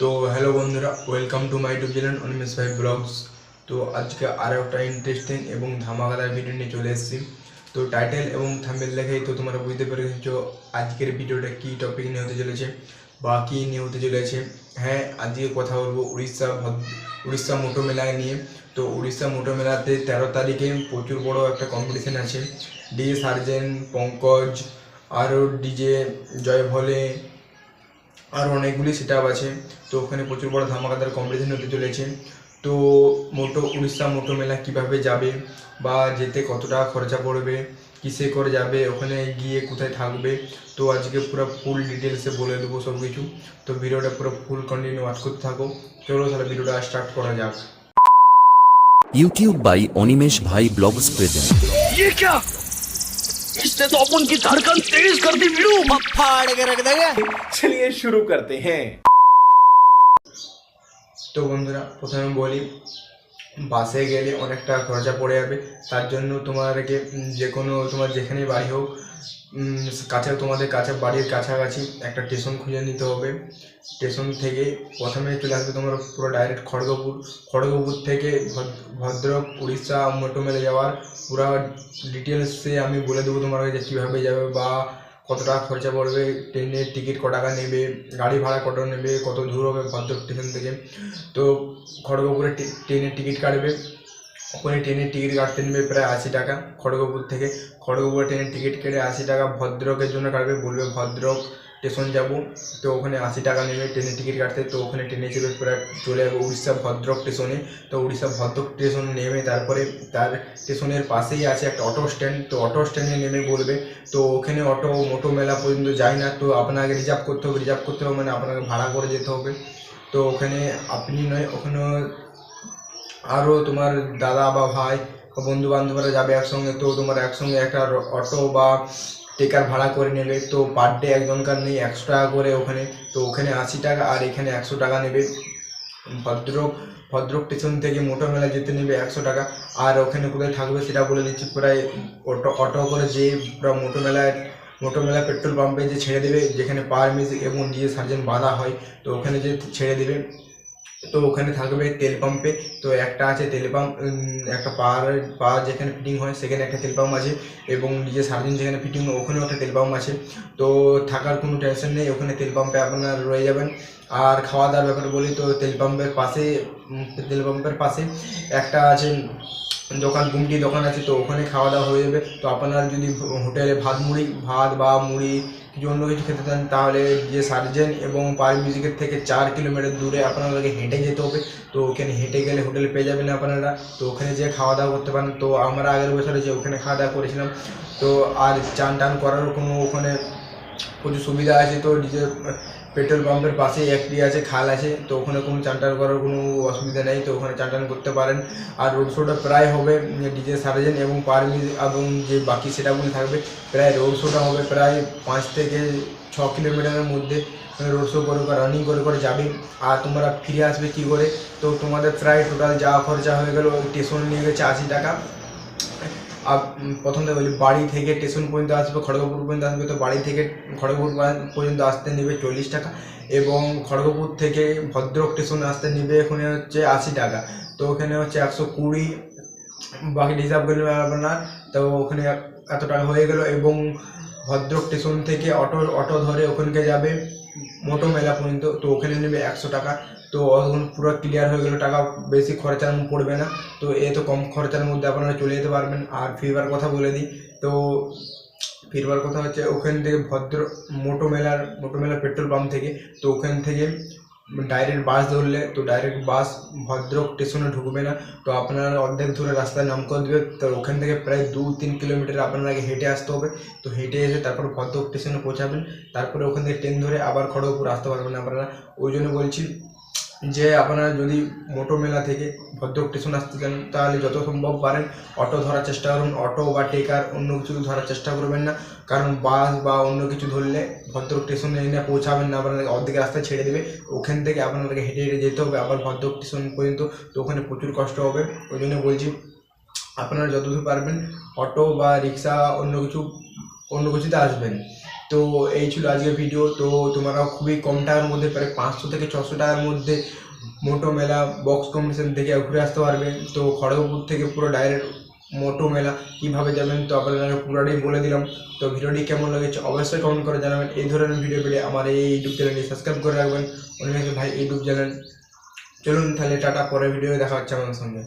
তো হ্যালো বন্ধুরা, welcome to my YouTube channel Animesh ভাই ব্লগস। তো আজকে আরও একটা ইন্টারেস্টিং এবং ধামাকাদার ভিডিও নিয়ে চলে এসেছি। তো টাইটেল এবং থাম্বনেল দেখেই তো তোমরা বুঝতে পেরেছো আজকের ভিডিওটা কী টপিক নিয়ে হতে চলেছে বা কী নিয়ে হতে চলেছে। হ্যাঁ, আজকে কথা বলবো উড়িষ্যা মোটো মেলায় নিয়ে। তো উড়িষ্যা মোটো মেলাতে 13 তারিখে প্রচুর বড় একটা কম্পিটিশান আছে। ডিজে সার্জেন, পঙ্কজ, আরও ডিজে জয় ভোলে, আর অনেকগুলি সেট আপ আছে। তো ওখানে প্রচুর বড় ধামাকাদার কম্পিটিশন হতে চলেছে। তো উড়িষ্যা মোটো মেলা কীভাবে যাবে বা যেতে কত টাকা খরচা পড়বে, কিসে করে যাবে, ওখানে গিয়ে কোথায় থাকবে, তো আজকে পুরো ফুল ডিটেলসে বলে দেবো সব কিছু। তো ভিডিওটা পুরো ফুল কন্টিনিউ ওয়াচ করতে থাকো। চলো তাহলে ভিডিওটা স্টার্ট করা যাক। यूट्यूब बाई अनिमेष भाई ब्लॉग्स प्रेजेंट। ये क्या? इसने तो अपन की धड़कन तेज कर दी वीरू। फाड़ के रख देंगे। चलिए शुरू करते हैं। তো বন্ধুরা, প্রথমে বলি, বাসে গেলে অনেক টাকা খরচা পড়ে যাবে। তার জন্য তোমাদেরকে যে কোনো তোমার যেখানেই বাড়ি হোক, তোমাদের বাড়ির কাছাকাছি একটা স্টেশন খুঁজে নিতে হবে। স্টেশন থেকে প্রথমে চলে আসবে তোমার পুরো ডাইরেক্ট খড়গপুর থেকে ভদ্রক উড়িষ্যা মোটো মেলে যাওয়ার পুরো ডিটেলসে আমি বলে দেবো তোমাকে যে কীভাবে যাবে বা কত টাকা খরচা পড়বে, ট্রেনের টিকিট ক টাকা নেবে, গাড়ি ভাড়া কত নেবে, কত দূর হবে ভদ্রক স্টেশন থেকে। তো খড়গপুরে ট্রেনের টিকিট কাটবে। ওখানে ট্রেনের টিকিট কাটতে নেবে প্রায় 80 টাকা। খড়গপুরে ট্রেনের টিকিট কেটে 80 টাকা ভদ্রকের জন্য কাটবে, বলবে ভদ্রক স্টেশন যাব। তো ওখানে 80 টাকা নেবে ট্রেনের টিকিট কাটতে। তো ওখানে ট্রেনে চেপে প্রায় চলে যাবে উড়িষ্যা ভদ্রক স্টেশনে। তো উড়িষ্যা ভদ্রক স্টেশনে নেমে তারপরে তার স্টেশনের পাশেই আছে একটা অটো স্ট্যান্ড। তো অটো স্ট্যান্ডে নেমে বলবে। তো ওখানে অটো মোটো মেলা পর্যন্ত যায় না, তো আপনাকে রিজার্ভ করতে হবে মানে আপনাকে ভাড়া করে যেতে হবে। তো ওখানে আপনি নয়, ওখানে আরও তোমার দাদা বা ভাই বা বন্ধু বান্ধবরা যাবে একসঙ্গে। তো তোমার একসঙ্গে একটা অটো বা টেকার ভাড়া করে নেবে। তো পার ডে একজনকার নেই 100 টাকা করে ওখানে। তো ওখানে 80 টাকা আর এখানে 100 টাকা নেবে। ভদ্রক স্টেশন থেকে মোটো মেলা যেতে নেবে 100 টাকা। আর ওখানে কোথায় থাকবে সেটা বলে দিচ্ছি। প্রায় অটো করে যে পুরো মোটো মেলা পেট্রোল পাম্পে যে ছেড়ে দেবে, যেখানে পাওয়ার মিউজিক এবং ডিজে সার্জেন বাঁধা হয়, তো ওখানে যে ছেড়ে দেবে। তো ওখানে থাকবে তেল পাম্পে। তো একটা আছে তেল পাম্প, একটা পাওয়ার যেখানে ফিটিং হয় সেখানে একটা তেল পাম্প আছে, এবং ডিজে সার্জেন যেখানে ফিটিং হয় ওখানেও একটা তেল পাম্প আছে। তো থাকার কোনো টেনশন নেই, ওখানে তেল পাম্পে আপনার রয়ে যাবেন। আর খাওয়া দাওয়ার ব্যাপারে বলি, তো তেল পাম্পের পাশে একটা আছে দোকান, গুমটি দোকান আছে। তো ওখানে খাওয়া দাওয়া হয়ে যাবে। তো আপনারা যদি হোটেলে ভাত বা মুড়ি কিছু অন্য কিছু খেতে চান, তাহলে যে সার্জেন এবং পাওয়ার মিউজিকের থেকে 4 কিলোমিটার দূরে আপনাদেরকে হেঁটে যেতে হবে। তো ওখানে হেঁটে গেলে হোটেল পেয়ে যাবেন আপনারা। তো ওখানে যেয়ে খাওয়া দাওয়া করতে পারেন। তো আমরা আগের বছরে যে ওখানে খাওয়া দাওয়া করেছিলাম। তো আর চান টান করারও কোনো ওখানে প্রচুর সুবিধা আছে। তো ডিজে পেট্রোল পাম্পের পাশেই একটি আছে, খাল আছে। তো ওখানে কোনো চান টান করার কোনো অসুবিধা নেই। তো ওখানে চান টান করতে পারেন। আর রোড শোটা প্রায় হবে ডিজে সার্জেন এবং পাওয়ার মিউজিক এবং যে বাকি সেটাগুলো থাকবে, প্রায় রোড শোটা হবে প্রায় 5 থেকে 6 কিলোমিটারের মধ্যে রোড শো করে রানিং করে যাবে। আর তোমরা ফিরে আসবে কী করে? তো তোমাদের প্রায় টোটাল যাওয়া খরচা হয়ে গেল, স্টেশন নিয়ে গেছে 80 টাকা। আর প্রথম থেকে বলি, বাড়ি থেকে স্টেশন পর্যন্ত আসবে, খড়গপুর পর্যন্ত আসবে। তো বাড়ি থেকে খড়গপুর পর্যন্ত আসতে নেবে 40 টাকা, এবং খড়গপুর থেকে ভদ্রক স্টেশনে আসতে নেবে এখানে হচ্ছে 80 টাকা। তো ওখানে হচ্ছে 120, বাকি হিসাব করলে আপনার। তো ওখানে এত টাকা হয়ে গেল। এবং ভদ্রক স্টেশন থেকে অটো ধরে ওখানকে যাবে মোটো মেলা পর্যন্ত। তো ওখানে নেবে 100 টাকা। তো পুরো ক্লিয়ার হয়ে গেল, টাকা বেশি খরচার পড়বে না। তো তো কম খরচার মধ্যে আপনারা চলে যেতে পারবেন। আর ফিরবার কথা বলে দিই, তো ফিরবার কথা হচ্ছে ওখান থেকে মোটো মেলার পেট্রোল পাম্প থেকে। তো ওখান থেকে ডাইরেক্ট বাস ধরলে, তো ডাইরেক্ট বাস ভদ্রক স্টেশনে ঢুকবে না। তো আপনারা অর্ধেক ধরে রাস্তায় নাম করে দেবে। তো ওখান থেকে প্রায় 2-3 কিলোমিটার আপনাকে হেঁটে আসতে হবে। তো হেঁটে এসে তারপর ভদ্রক স্টেশনে পৌঁছাবেন। তারপরে ওখান থেকে ট্রেন ধরে আবার খড়গপুর আসতে পারবেন আপনারা। ওই জন্য বলছি যে আপনারা যদি মোটো মেলা থেকে ভদ্রক স্টেশন আসতে চান, তাহলে যত সম্ভব পারেন অটো ধরার চেষ্টা করুন। অটো বা টেকার অন্য কিছু ধরার চেষ্টা করবেন না, কারণ বাস বা অন্য কিছু ধরলে ভদ্রক স্টেশনে এনে পৌঁছাবেন না, আপনাদের অর্ধেক রাস্তায় ছেড়ে দেবে। ওখান থেকে আপনাদেরকে হেঁটে যেতে হবে আবার ভদ্রক স্টেশন পর্যন্ত। তো ওখানে প্রচুর কষ্ট হবে। ওই জন্য বলছি আপনারা যতদূর পারবেন অটো বা রিক্সা অন্য কিছুতে আসবেন। তো এই ছিল আজকের ভিডিও। তো তোমরাও খুবই কম টাকার মধ্যে প্রায় 500 থেকে 600 টাকার মধ্যে মোটো মেলা বক্স কম্পিটিশন থেকে ঘুরে আসতে পারবেন। তো খড়গপুর থেকে পুরো ডাইরেক্ট মোটো মেলা কীভাবে যাবেন তো আপনারা পুরোটাই বলে দিলাম। তো ভিডিওটি কেমন লেগেছে অবশ্যই কমেন্ট করে জানাবেন। এই ধরনের ভিডিও পেলে আমার এই ইউটিউব চ্যানেলটি সাবস্ক্রাইব করে রাখবেন, অনিমেষ ভাই ইউটিউব চ্যানেল। চলুন তাহলে টাটা, পরের ভিডিও দেখা হচ্ছে আমাদের সঙ্গে।